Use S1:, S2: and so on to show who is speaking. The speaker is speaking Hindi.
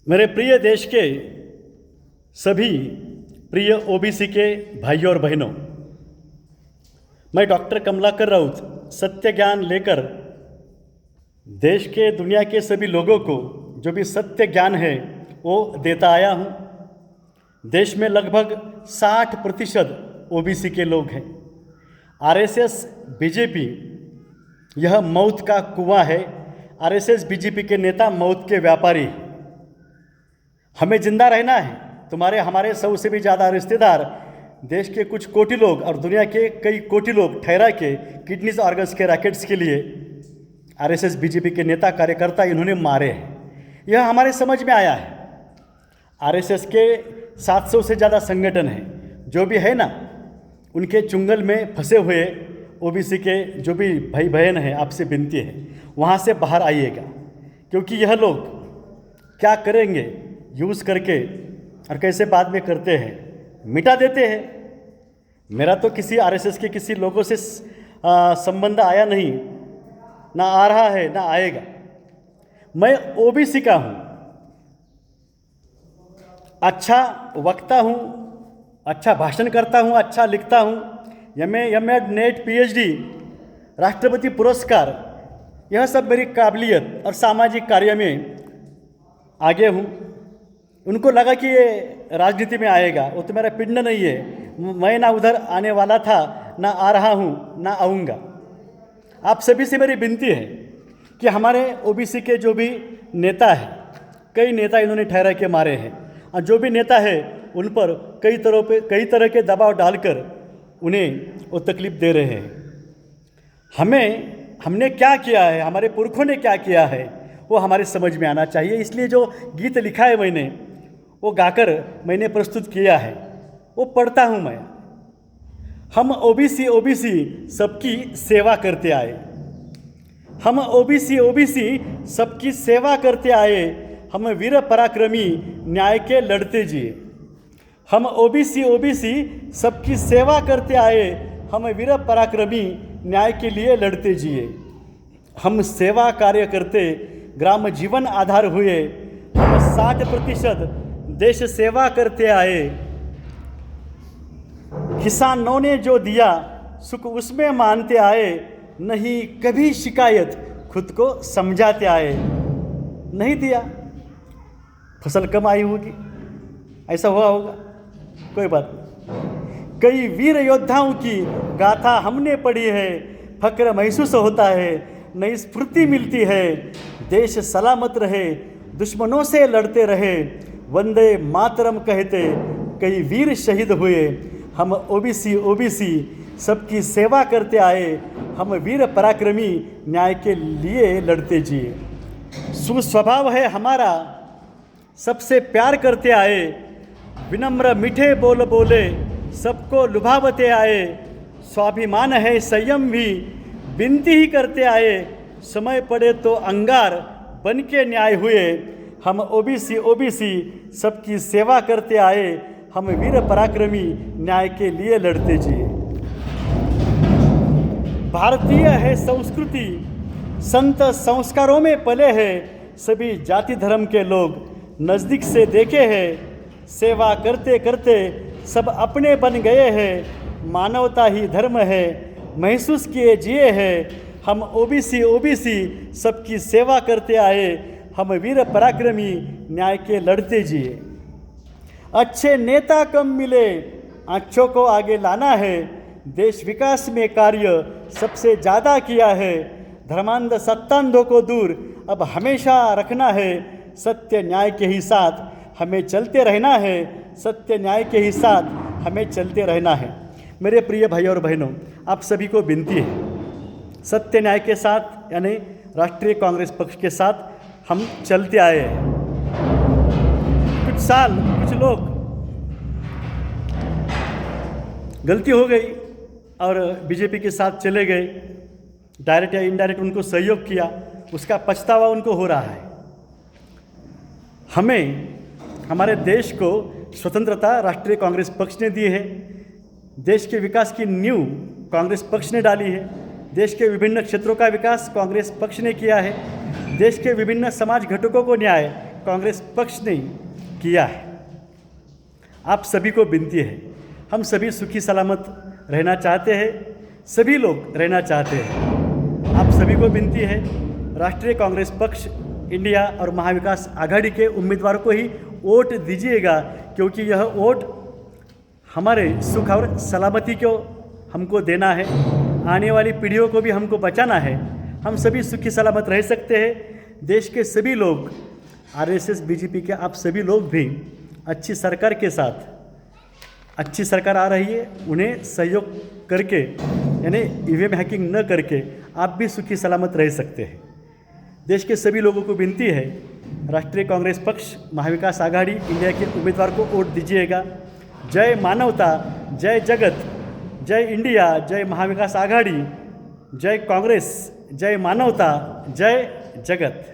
S1: मेरे प्रिय देश के सभी प्रिय ओबीसी के भाइयों और बहनों, मैं डॉक्टर कमलाकर राउत सत्य ज्ञान लेकर देश के दुनिया के सभी लोगों को जो भी सत्य ज्ञान है वो देता आया हूँ। देश में लगभग 60% ओबीसी के लोग हैं। आरएसएस बीजेपी यह मौत का कुआं है। आरएसएस बीजेपी के नेता मौत के व्यापारी। हमें जिंदा रहना है। तुम्हारे हमारे 100 से भी ज़्यादा रिश्तेदार देश के कुछ कोटि लोग और दुनिया के कई कोटि लोग ठहरा के किडनीज ऑर्गन्स के रैकेट्स के लिए आरएसएस बीजेपी के नेता कार्यकर्ता इन्होंने मारे हैं। यह हमारे समझ में आया है। आरएसएस के 700 से ज़्यादा संगठन हैं, जो भी है ना, उनके चुंगल में फंसे हुए ओबीसी के जो भी भाई बहन हैं, आपसे विनती है वहाँ से बाहर आइएगा, क्योंकि यह लोग क्या करेंगे यूज़ करके और कैसे बाद में करते हैं, मिटा देते हैं। मेरा तो किसी आरएसएस के किसी लोगों से संबंध आया नहीं, ना आ रहा है, ना आएगा। मैं ओबीसी का हूँ, अच्छा वक्ता हूँ, अच्छा भाषण करता हूँ, अच्छा लिखता हूँ, एमएड, नेट, पीएचडी, राष्ट्रपति पुरस्कार, यह सब मेरी काबिलियत और सामाजिक कार्य में आगे हूँ। उनको लगा कि ये राजनीति में आएगा, वो तो मेरा पिंड नहीं है। मैं ना उधर आने वाला था, ना आ रहा हूँ, ना आऊँगा। आप सभी से मेरी विनती है कि हमारे ओबीसी के जो भी नेता हैं, कई नेता इन्होंने ठहरा के मारे हैं, और जो भी नेता है उन पर कई तरह के दबाव डालकर उन्हें वो तकलीफ दे रहे हैं। हमने क्या किया है, हमारे पुरखों ने क्या किया है, वो हमारे समझ में आना चाहिए। इसलिए जो गीत लिखा है मैंने, वो गाकर मैंने प्रस्तुत किया है, वो पढ़ता हूँ मैं। हम ओबीसी सबकी सेवा करते आए। हम ओबीसी सबकी सेवा करते आए। हम वीर पराक्रमी न्याय के लड़ते जिए। हम ओबीसी सबकी सेवा करते आए। हम वीर पराक्रमी न्याय के लिए लड़ते जिए। हम सेवा कार्य करते ग्राम जीवन आधार हुए। हम 60% देश सेवा करते आए। किसानों ने जो दिया सुख उसमें मानते आए। नहीं कभी शिकायत खुद को समझाते आए। नहीं दिया, फसल कम आई होगी, ऐसा हुआ होगा, कोई बात नहीं। कई वीर योद्धाओं की गाथा हमने पढ़ी है। फक्र महसूस होता है, नई स्फूर्ति मिलती है। देश सलामत रहे, दुश्मनों से लड़ते रहे। वंदे मातरम कहते कई वीर शहीद हुए। हम ओबीसी सबकी सेवा करते आए। हम वीर पराक्रमी न्याय के लिए लड़ते जिए। सुस्वभाव है हमारा, सबसे प्यार करते आए। विनम्र मीठे बोल बोले सबको लुभावते आए। स्वाभिमान है संयम भी, विनती ही करते आए। समय पड़े तो अंगार बन के न्याय हुए। हम ओबीसी सबकी सेवा करते आए। हम वीर पराक्रमी न्याय के लिए लड़ते जिए। भारतीय है संस्कृति, संत संस्कारों में पले हैं। सभी जाति धर्म के लोग नज़दीक से देखे हैं। सेवा करते करते सब अपने बन गए हैं। मानवता ही धर्म है, महसूस किए जिए हैं। हम ओबीसी सबकी सेवा करते आए। हम वीर पराक्रमी न्याय के लड़ते जिए। अच्छे नेता कम मिले, अच्छों को आगे लाना है। देश विकास में कार्य सबसे ज़्यादा किया है। धर्मांध सत्तांधों को दूर अब हमेशा रखना है। सत्य न्याय के ही साथ हमें चलते रहना है। सत्य न्याय के ही साथ हमें चलते रहना है। मेरे प्रिय भाइयों और बहनों, आप सभी को विनती है, सत्य न्याय के साथ यानी राष्ट्रीय कांग्रेस पक्ष के साथ हम चलते आए हैं। कुछ साल कुछ लोग गलती हो गई और बीजेपी के साथ चले गए, डायरेक्ट या इनडायरेक्ट उनको सहयोग किया, उसका पछतावा उनको हो रहा है। हमें हमारे देश को स्वतंत्रता राष्ट्रीय कांग्रेस पक्ष ने दी है। देश के विकास की नींव कांग्रेस पक्ष ने डाली है। देश के विभिन्न क्षेत्रों का विकास कांग्रेस पक्ष ने किया है। देश के विभिन्न समाज घटकों को न्याय कांग्रेस पक्ष ने किया है। आप सभी को विनती है, हम सभी सुखी सलामत रहना चाहते हैं, सभी लोग रहना चाहते हैं। आप सभी को विनती है, राष्ट्रीय कांग्रेस पक्ष इंडिया और महाविकास आघाड़ी के उम्मीदवार को ही वोट दीजिएगा, क्योंकि यह वोट हमारे सुख और सलामती को हमको देना है, आने वाली पीढ़ियों को भी हमको बचाना है। हम सभी सुखी सलामत रह सकते हैं। देश के सभी लोग, आरएसएस बीजेपी के आप सभी लोग भी अच्छी सरकार के साथ, अच्छी सरकार आ रही है, उन्हें सहयोग करके, यानी ईवीएम हैकिंग न करके आप भी सुखी सलामत रह सकते हैं। देश के सभी लोगों को विनती है, राष्ट्रीय कांग्रेस पक्ष महाविकास आघाड़ी इंडिया के उम्मीदवार को वोट दीजिएगा। जय मानवता, जय जगत, जय इंडिया, जय महाविकास आघाड़ी, जय कांग्रेस, जय मानवता, जय जगत।